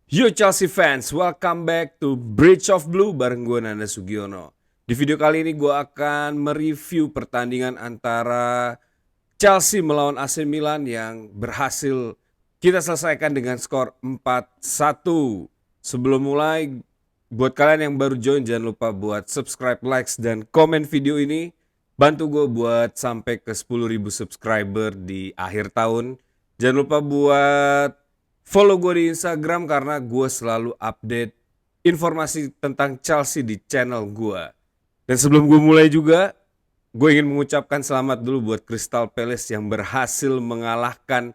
Yo Chelsea fans, welcome back to Bridge of Blue bareng gue Nanda Sugiono. Di video kali ini gue akan mereview pertandingan antara Chelsea melawan AC Milan yang berhasil kita selesaikan dengan skor 4-1. Sebelum mulai, buat kalian yang baru join jangan lupa buat subscribe, likes, dan komen video ini. Bantu gue buat sampai ke 10.000 subscriber di akhir tahun. Jangan lupa buat follow gue di Instagram karena gue selalu update informasi tentang Chelsea di channel gue. Dan sebelum gue mulai juga, gue ingin mengucapkan selamat dulu buat Crystal Palace yang berhasil mengalahkan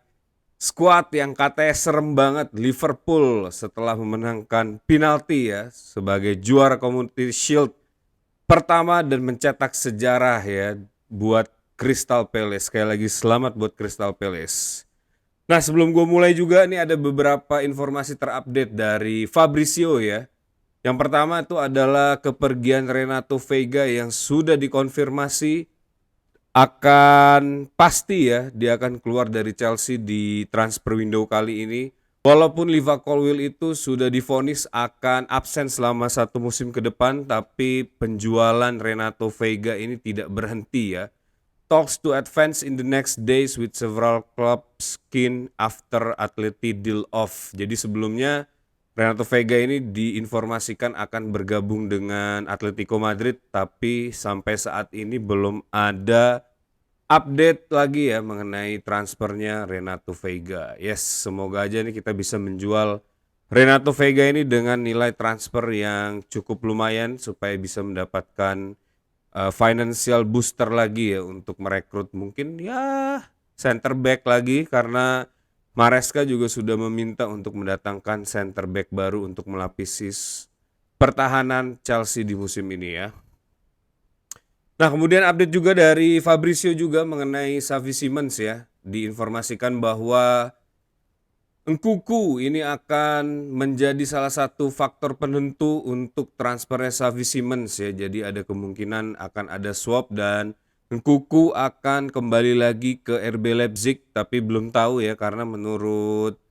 skuad yang katanya serem banget Liverpool setelah memenangkan penalti ya sebagai juara Community Shield pertama dan mencetak sejarah ya buat Crystal Palace. Sekali lagi selamat buat Crystal Palace. Nah sebelum gue mulai juga nih ada beberapa informasi terupdate dari Fabrizio ya. Yang pertama itu adalah kepergian Renato Veiga yang sudah dikonfirmasi akan pasti ya dia akan keluar dari Chelsea di transfer window kali ini. Walaupun Liva Colwill itu sudah divonis akan absen selama satu musim ke depan, tapi penjualan Renato Veiga ini tidak berhenti ya. Talks to advance in the next days with several clubs keen after Atleti deal off. Jadi sebelumnya Renato Veiga ini diinformasikan akan bergabung dengan Atletico Madrid, tapi sampai saat ini belum ada update lagi ya mengenai transfernya Renato Veiga. Yes, semoga aja nih kita bisa menjual Renato Veiga ini dengan nilai transfer yang cukup lumayan supaya bisa mendapatkan financial booster lagi ya untuk merekrut mungkin ya center back lagi karena Maresca juga sudah meminta untuk mendatangkan center back baru untuk melapisi pertahanan Chelsea di musim ini ya. Nah kemudian update juga dari Fabrizio juga mengenai Xavi Simons ya. Diinformasikan bahwa Nkunku ini akan menjadi salah satu faktor penentu untuk transfernya Xavi Simons ya. Jadi ada kemungkinan akan ada swap dan Nkunku akan kembali lagi ke RB Leipzig tapi belum tahu ya karena menurut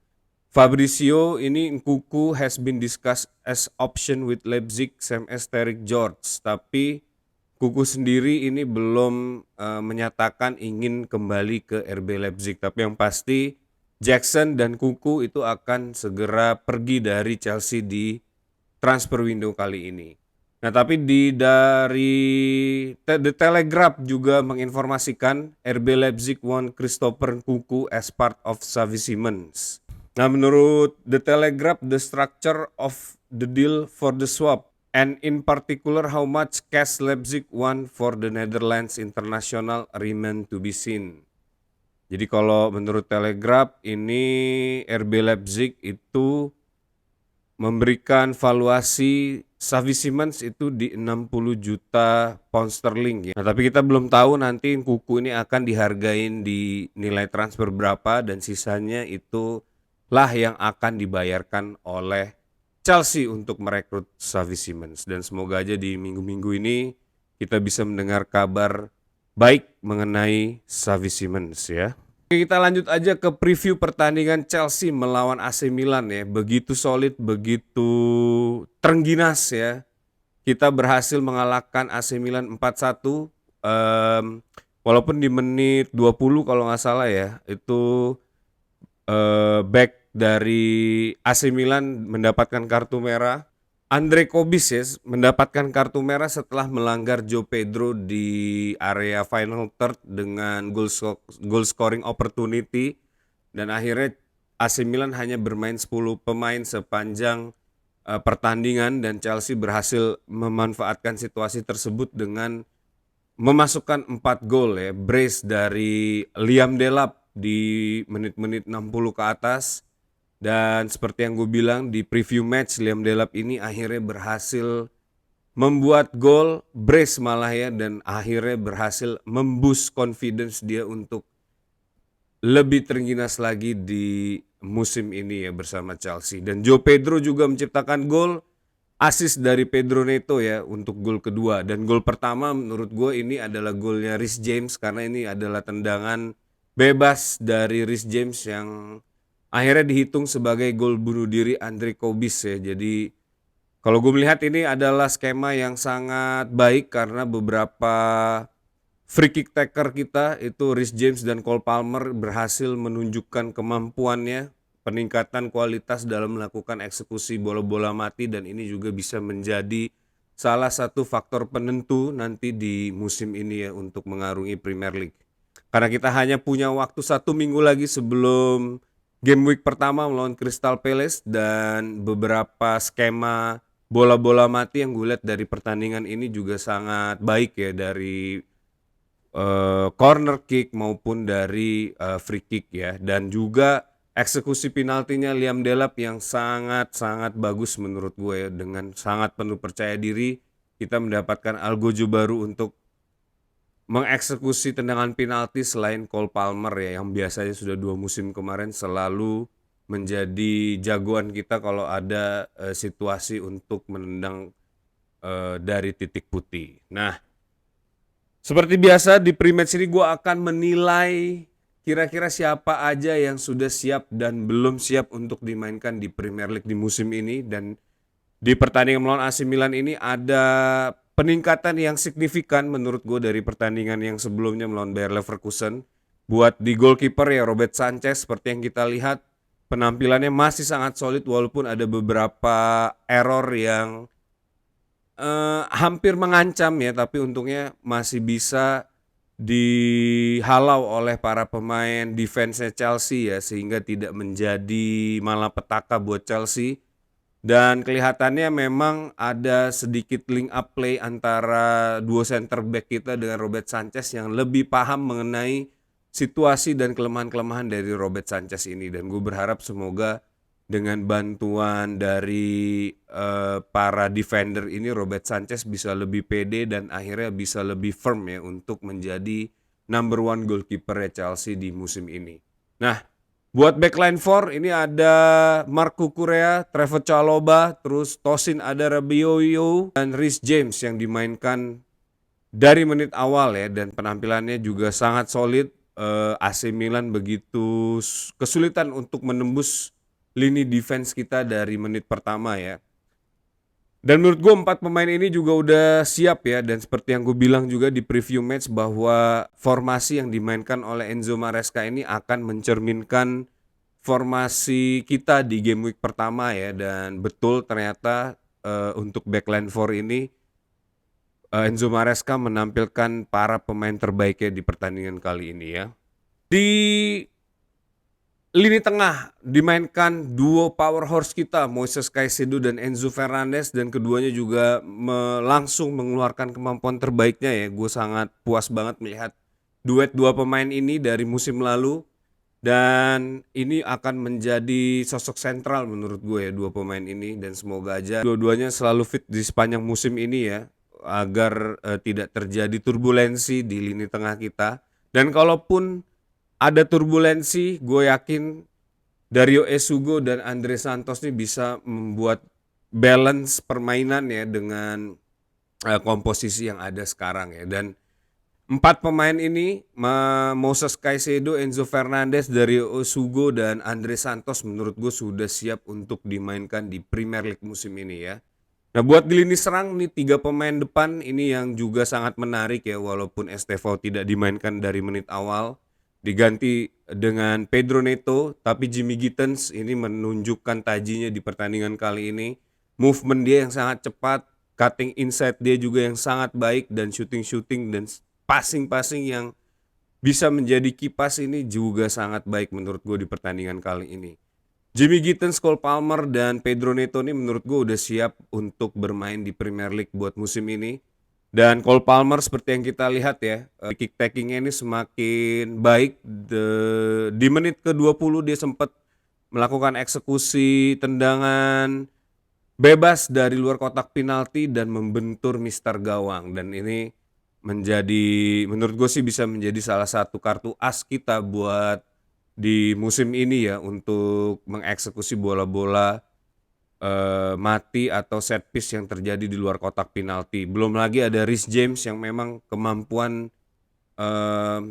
Fabrizio ini Nkunku has been discussed as option with Leipzig same as Derek George tapi Nkunku sendiri ini belum menyatakan ingin kembali ke RB Leipzig tapi yang pasti Jackson dan Kuku itu akan segera pergi dari Chelsea di transfer window kali ini. Nah, tapi dari The Telegraph juga menginformasikan RB Leipzig want Christopher Kuku as part of Xavi Simons. Nah, menurut The Telegraph, the structure of the deal for the swap and in particular how much cash Leipzig want for the Netherlands international remain to be seen. Jadi kalau menurut Telegraph ini RB Leipzig itu memberikan valuasi Xavi Simons itu di 60 juta pound sterling ya. Nah, tapi kita belum tahu nanti Kuku ini akan dihargain di nilai transfer berapa dan sisanya itu lah yang akan dibayarkan oleh Chelsea untuk merekrut Xavi Simons dan semoga aja di minggu-minggu ini kita bisa mendengar kabar baik mengenai Xavi Simons ya. Oke, kita lanjut aja ke preview pertandingan Chelsea melawan AC Milan ya. Begitu solid, begitu terengginas ya. Kita berhasil mengalahkan AC Milan 4-1. Walaupun di menit 20 kalau nggak salah ya. Itu back dari AC Milan mendapatkan kartu merah. Andre Kobis ya mendapatkan kartu merah setelah melanggar Joe Pedro di area final third dengan goal scoring opportunity dan akhirnya AC Milan hanya bermain 10 pemain sepanjang pertandingan dan Chelsea berhasil memanfaatkan situasi tersebut dengan memasukkan 4 gol ya, brace dari Liam Delap di menit-menit 60 ke atas. Dan seperti yang gue bilang di preview match, Liam Delap ini akhirnya berhasil membuat gol, brace malah ya, dan akhirnya berhasil memboost confidence dia untuk lebih terengginas lagi di musim ini ya bersama Chelsea. Dan Joe Pedro juga menciptakan gol, assist dari Pedro Neto ya untuk gol kedua. Dan gol pertama menurut gue ini adalah golnya Reece James karena ini adalah tendangan bebas dari Reece James yang akhirnya dihitung sebagai gol bunuh diri Andre Kobis ya. Jadi kalau gue melihat ini adalah skema yang sangat baik karena beberapa free kick taker kita itu Reece James dan Cole Palmer berhasil menunjukkan kemampuannya, peningkatan kualitas dalam melakukan eksekusi bola-bola mati, dan ini juga bisa menjadi salah satu faktor penentu nanti di musim ini ya untuk mengarungi Premier League. Karena kita hanya punya waktu 1 minggu lagi sebelum game week pertama melawan Crystal Palace, dan beberapa skema bola-bola mati yang gue lihat dari pertandingan ini juga sangat baik ya, dari corner kick maupun dari free kick ya, dan juga eksekusi penaltinya Liam Delap yang sangat-sangat bagus menurut gue ya. Dengan sangat penuh percaya diri kita mendapatkan algojo baru untuk mengeksekusi tendangan penalti selain Cole Palmer ya, yang biasanya sudah 2 musim kemarin selalu menjadi jagoan kita kalau ada situasi untuk menendang dari titik putih. Nah, seperti biasa di pre-match ini gue akan menilai kira-kira siapa aja yang sudah siap dan belum siap untuk dimainkan di Premier League di musim ini. Dan di pertandingan melawan AC Milan ini ada peningkatan yang signifikan menurut gue dari pertandingan yang sebelumnya melawan Bayer Leverkusen. Buat di goalkeeper ya Robert Sanchez, seperti yang kita lihat penampilannya masih sangat solid walaupun ada beberapa error yang hampir mengancam ya, tapi untungnya masih bisa dihalau oleh para pemain defense-nya Chelsea ya, sehingga tidak menjadi malapetaka buat Chelsea. Dan kelihatannya memang ada sedikit link up play antara dua center back kita dengan Robert Sanchez yang lebih paham mengenai situasi dan kelemahan-kelemahan dari Robert Sanchez ini. Dan gue berharap semoga dengan bantuan dari para defender ini Robert Sanchez bisa lebih pede dan akhirnya bisa lebih firm ya untuk menjadi number one goalkeeper Chelsea di musim ini. Nah, buat backline 4 ini ada Marc Cucurella, Trevoh Chalobah, terus Tosin Adarabioyo dan Reece James yang dimainkan dari menit awal ya, dan penampilannya juga sangat solid. AC Milan begitu kesulitan untuk menembus lini defense kita dari menit pertama ya. Dan menurut gue 4 pemain ini juga udah siap ya, dan seperti yang gue bilang juga di preview match bahwa formasi yang dimainkan oleh Enzo Maresca ini akan mencerminkan formasi kita di game week pertama ya. Dan betul ternyata untuk backline 4 ini Enzo Maresca menampilkan para pemain terbaiknya di pertandingan kali ini ya. Di lini tengah dimainkan duo power horse kita, Moises Caicedo dan Enzo Fernandez, dan keduanya juga langsung mengeluarkan kemampuan terbaiknya ya. Gue sangat puas banget melihat duet dua pemain ini dari musim lalu, dan ini akan menjadi sosok sentral menurut gue ya, dua pemain ini, dan semoga aja dua-duanya selalu fit di sepanjang musim ini ya, agar tidak terjadi turbulensi di lini tengah kita. Dan kalaupun ada turbulensi, gue yakin Dario Esugo dan Andre Santos ini bisa membuat balance permainan ya dengan komposisi yang ada sekarang ya. Dan 4 pemain ini, Moises Caicedo, Enzo Fernandez, Dario Esugo dan Andre Santos, menurut gue sudah siap untuk dimainkan di Premier League musim ini ya. Nah, buat di lini serang nih 3 pemain depan ini yang juga sangat menarik ya, walaupun Estevao tidak dimainkan dari menit awal, diganti dengan Pedro Neto, tapi Jimmy Gittens ini menunjukkan tajinya di pertandingan kali ini. Movement dia yang sangat cepat, cutting inside dia juga yang sangat baik, dan shooting dan passing yang bisa menjadi kipas ini juga sangat baik menurut gue di pertandingan kali ini. Jimmy Gittens, Cole Palmer, dan Pedro Neto ini menurut gue udah siap untuk bermain di Premier League buat musim ini. Dan Cole Palmer seperti yang kita lihat ya, kick tackingnya ini semakin baik. Di menit ke-20 dia sempat melakukan eksekusi tendangan bebas dari luar kotak penalti dan membentur mister gawang. Dan ini menurut gue sih bisa menjadi salah satu kartu as kita buat di musim ini ya, untuk mengeksekusi bola-bola mati atau set piece yang terjadi di luar kotak penalti. Belum lagi ada Reece James yang memang kemampuan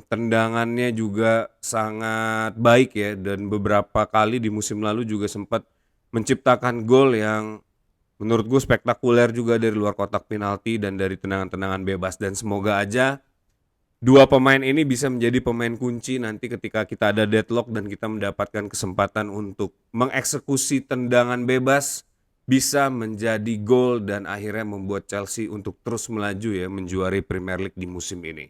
tendangannya juga sangat baik ya, dan beberapa kali di musim lalu juga sempat menciptakan gol yang menurut gue spektakuler juga dari luar kotak penalti dan dari tendangan-tendangan bebas. Dan semoga aja dua pemain ini bisa menjadi pemain kunci nanti ketika kita ada deadlock dan kita mendapatkan kesempatan untuk mengeksekusi tendangan bebas, bisa menjadi gol dan akhirnya membuat Chelsea untuk terus melaju ya, menjuari Premier League di musim ini.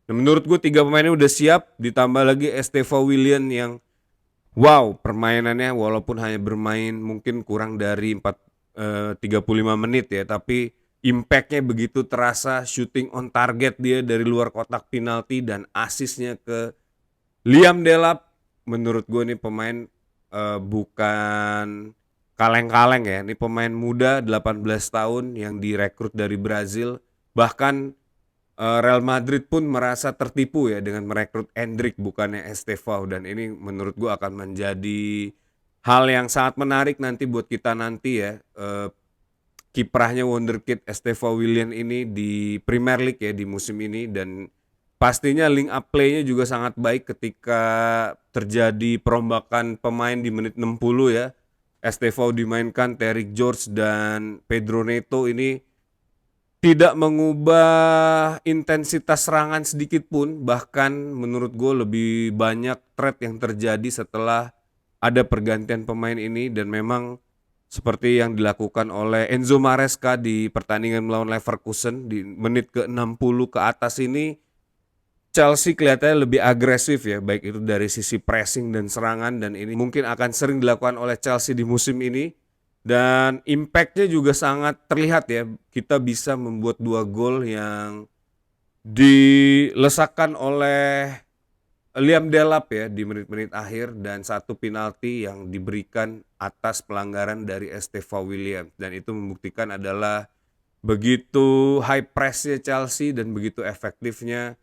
Nah, menurut gue tiga pemain ini udah siap, ditambah lagi Estevao Willian yang wow, permainannya walaupun hanya bermain mungkin kurang dari 35 menit ya, tapi impact-nya begitu terasa, shooting on target dia dari luar kotak penalti dan asisnya ke Liam Delap. Menurut gue nih pemain bukan kaleng-kaleng ya, ini pemain muda 18 tahun yang direkrut dari Brazil. Bahkan Real Madrid pun merasa tertipu ya dengan merekrut Endrick bukannya Estevao, dan ini menurut gua akan menjadi hal yang sangat menarik nanti buat kita nanti ya, kiprahnya wonderkid Estevao Willian ini di Premier League ya di musim ini. Dan pastinya link up play-nya juga sangat baik ketika terjadi perombakan pemain di menit 60 ya. Estevao dimainkan, Terrick George dan Pedro Neto ini tidak mengubah intensitas serangan sedikit pun, bahkan menurut gue lebih banyak threat yang terjadi setelah ada pergantian pemain ini. Dan memang seperti yang dilakukan oleh Enzo Maresca di pertandingan melawan Leverkusen di menit ke-60 ke atas ini, Chelsea kelihatannya lebih agresif ya, baik itu dari sisi pressing dan serangan, dan ini mungkin akan sering dilakukan oleh Chelsea di musim ini. Dan impact-nya juga sangat terlihat ya, kita bisa membuat 2 gol yang dilesakkan oleh Liam Delap ya di menit-menit akhir, dan satu penalti yang diberikan atas pelanggaran dari Estevao Willian. Dan itu membuktikan adalah begitu high press-nya Chelsea dan begitu efektifnya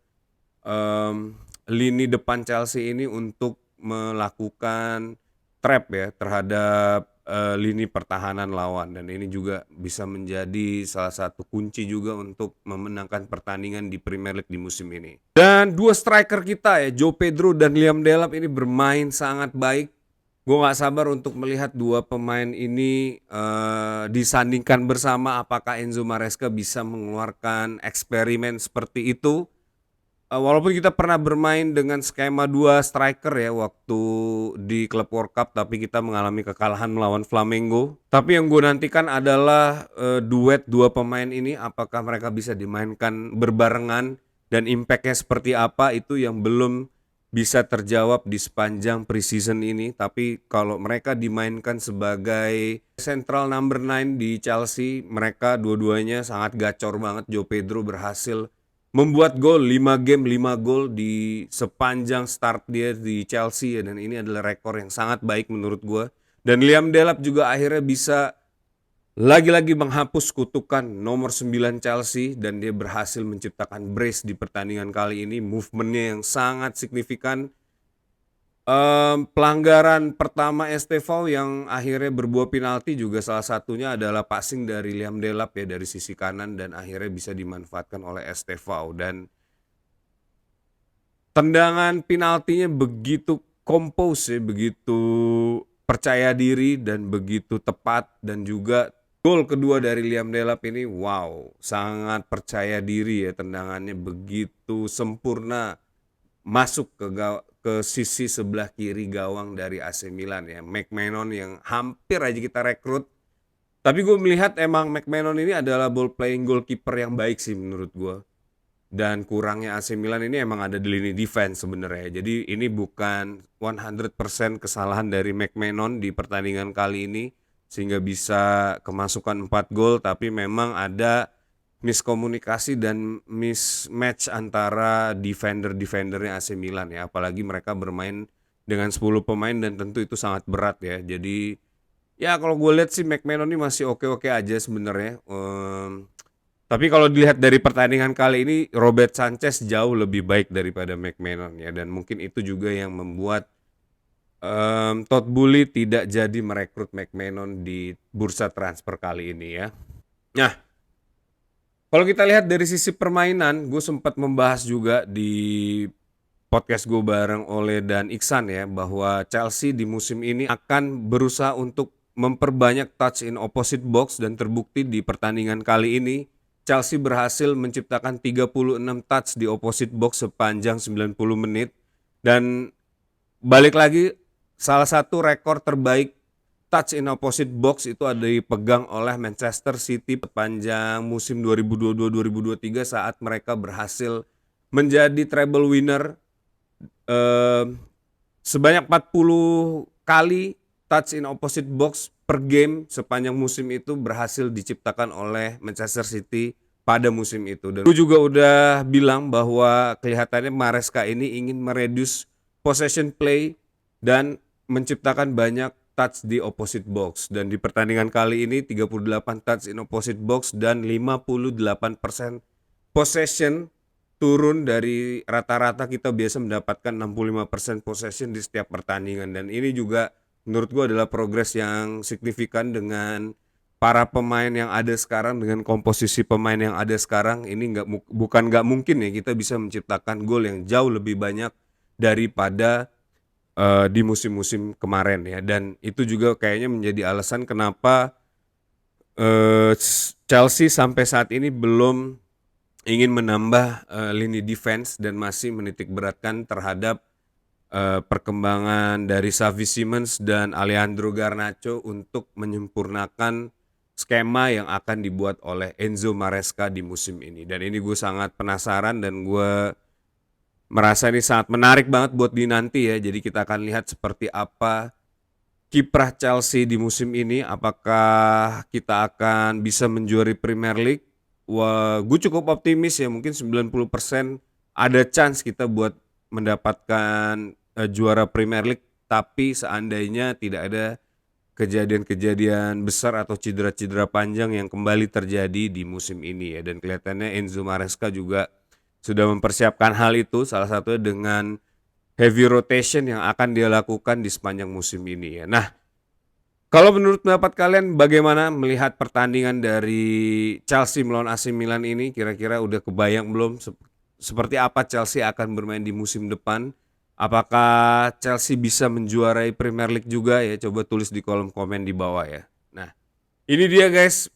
lini depan Chelsea ini untuk melakukan trap ya terhadap lini pertahanan lawan. Dan ini juga bisa menjadi salah satu kunci juga untuk memenangkan pertandingan di Premier League di musim ini. Dan dua striker kita ya, João Pedro dan Liam Delap ini bermain sangat baik. Gue gak sabar untuk melihat dua pemain ini disandingkan bersama. Apakah Enzo Maresca bisa mengeluarkan eksperimen seperti itu? Walaupun kita pernah bermain dengan skema 2 striker ya waktu di Club World Cup, tapi kita mengalami kekalahan melawan Flamengo. Tapi yang gue nantikan adalah duet dua pemain ini, apakah mereka bisa dimainkan berbarengan dan impactnya seperti apa, itu yang belum bisa terjawab di sepanjang preseason ini. Tapi kalau mereka dimainkan sebagai central number 9 di Chelsea, mereka dua-duanya sangat gacor banget. João Pedro berhasil membuat gol 5 game 5 gol di sepanjang start dia di Chelsea ya, dan ini adalah rekor yang sangat baik menurut gue. Dan Liam Delap juga akhirnya bisa lagi-lagi menghapus kutukan nomor 9 Chelsea, dan dia berhasil menciptakan brace di pertandingan kali ini. Movementnya yang sangat signifikan. Pelanggaran pertama Estevao yang akhirnya berbuah penalti juga salah satunya adalah passing dari Liam Delap ya dari sisi kanan, dan akhirnya bisa dimanfaatkan oleh Estevao. Dan tendangan penaltinya begitu compose ya, begitu percaya diri dan begitu tepat. Dan juga gol kedua dari Liam Delap ini wow, sangat percaya diri ya, tendangannya begitu sempurna masuk ke sisi sebelah kiri gawang dari AC Milan ya, McMannon yang hampir aja kita rekrut. Tapi gue melihat emang McMannon ini adalah ball playing goalkeeper yang baik sih menurut gue. Dan kurangnya AC Milan ini emang ada di lini defense sebenarnya. Jadi ini bukan 100% kesalahan dari McMannon di pertandingan kali ini sehingga bisa kemasukan 4 gol, tapi memang ada miskomunikasi dan mismatch antara defender-defendernya AC Milan ya. Apalagi mereka bermain dengan 10 pemain dan tentu itu sangat berat ya. Jadi ya kalau gue lihat sih McMannon ini masih oke-oke aja sebenarnya. Tapi kalau dilihat dari pertandingan kali ini, Robert Sanchez jauh lebih baik daripada McMannon ya. Dan mungkin itu juga yang membuat Todd Boehly tidak jadi merekrut McMannon di bursa transfer kali ini ya. Nah, Kalau kita lihat dari sisi permainan, gue sempat membahas juga di podcast gue bareng Ole dan Iksan ya, bahwa Chelsea di musim ini akan berusaha untuk memperbanyak touch in opposite box, dan terbukti di pertandingan kali ini Chelsea berhasil menciptakan 36 touch di opposite box sepanjang 90 menit. Dan balik lagi, salah satu rekor terbaik touch in opposite box itu ada dipegang oleh Manchester City sepanjang musim 2022-2023 saat mereka berhasil menjadi treble winner. eh, Sebanyak 40 kali touch in opposite box per game sepanjang musim itu berhasil diciptakan oleh Manchester City pada musim itu. Dan gue juga udah bilang bahwa kelihatannya Maresca ini ingin mereduce possession play dan menciptakan banyak touch di opposite box. Dan di pertandingan kali ini 38 touch in opposite box dan 58% possession, turun dari rata-rata kita biasa mendapatkan 65% possession di setiap pertandingan. Dan ini juga menurut gue adalah progres yang signifikan dengan para pemain yang ada sekarang, dengan komposisi pemain yang ada sekarang. Ini bukan nggak mungkin ya kita bisa menciptakan gol yang jauh lebih banyak daripada di musim-musim kemarin ya. Dan itu juga kayaknya menjadi alasan kenapa Chelsea sampai saat ini belum ingin menambah lini defense dan masih menitik beratkan terhadap perkembangan dari Xavi Simons dan Alejandro Garnacho untuk menyempurnakan skema yang akan dibuat oleh Enzo Maresca di musim ini. Dan ini gue sangat penasaran dan gue merasa ini sangat menarik banget buat dinanti ya. Jadi kita akan lihat seperti apa kiprah Chelsea di musim ini. Apakah kita akan bisa menjuari Premier League? Wah, gue cukup optimis ya, mungkin 90% ada chance kita buat mendapatkan juara Premier League. Tapi seandainya tidak ada kejadian-kejadian besar atau cedera-cedera panjang yang kembali terjadi di musim ini ya. Dan kelihatannya Enzo Maresca juga sudah mempersiapkan hal itu, salah satunya dengan heavy rotation yang akan dia lakukan di sepanjang musim ini ya. Nah, kalau menurut pendapat kalian bagaimana melihat pertandingan dari Chelsea melawan AC Milan ini? Kira-kira udah kebayang belum seperti apa Chelsea akan bermain di musim depan? Apakah Chelsea bisa menjuarai Premier League juga ya? Coba tulis di kolom komen di bawah ya. Nah, ini dia guys,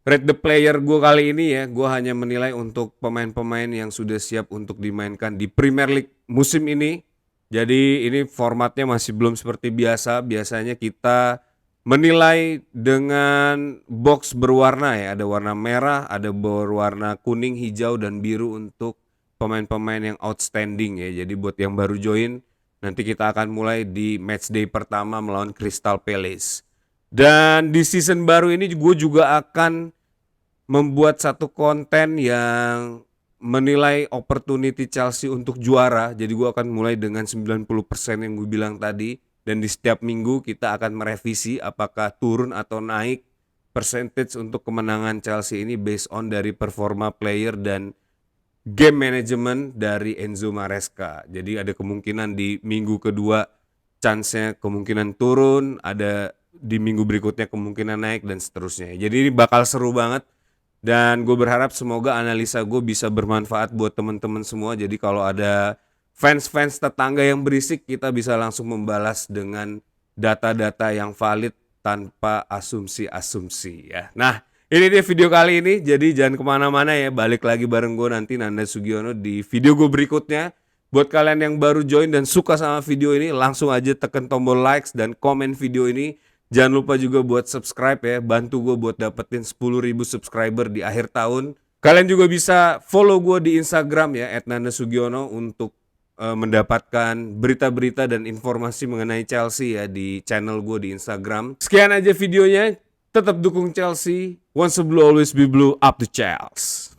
rate the player gue kali ini ya. Gue hanya menilai untuk pemain-pemain yang sudah siap untuk dimainkan di Premier League musim ini. Jadi ini formatnya masih belum seperti biasa. Biasanya kita menilai dengan box berwarna ya. Ada warna merah, ada berwarna kuning, hijau, dan biru untuk pemain-pemain yang outstanding ya. Jadi buat yang baru join, nanti kita akan mulai di matchday pertama melawan Crystal Palace. Dan di season baru ini gue juga akan membuat satu konten yang menilai opportunity Chelsea untuk juara. Jadi gue akan mulai dengan 90% yang gue bilang tadi. Dan di setiap minggu kita akan merevisi apakah turun atau naik percentage untuk kemenangan Chelsea ini based on dari performa player dan game management dari Enzo Maresca. Jadi ada kemungkinan di minggu kedua chance-nya kemungkinan turun, ada di minggu berikutnya kemungkinan naik, dan seterusnya. Jadi ini bakal seru banget. Dan gue berharap semoga analisa gue bisa bermanfaat buat teman-teman semua. Jadi kalau ada fans-fans tetangga yang berisik, kita bisa langsung membalas dengan data-data yang valid tanpa asumsi-asumsi ya. Nah, ini dia video kali ini. Jadi jangan kemana-mana ya. Balik lagi bareng gue nanti, Nanda Sugiono, di video gue berikutnya. Buat kalian yang baru join dan suka sama video ini, langsung aja tekan tombol likes dan komen video ini. Jangan lupa juga buat subscribe ya, bantu gue buat dapetin 10.000 subscriber di akhir tahun. Kalian juga bisa follow gue di Instagram ya, @nandasugiono, untuk mendapatkan berita-berita dan informasi mengenai Chelsea ya di channel gue di Instagram. Sekian aja videonya, tetap dukung Chelsea. Once a blue, always be blue, up the Chelsea.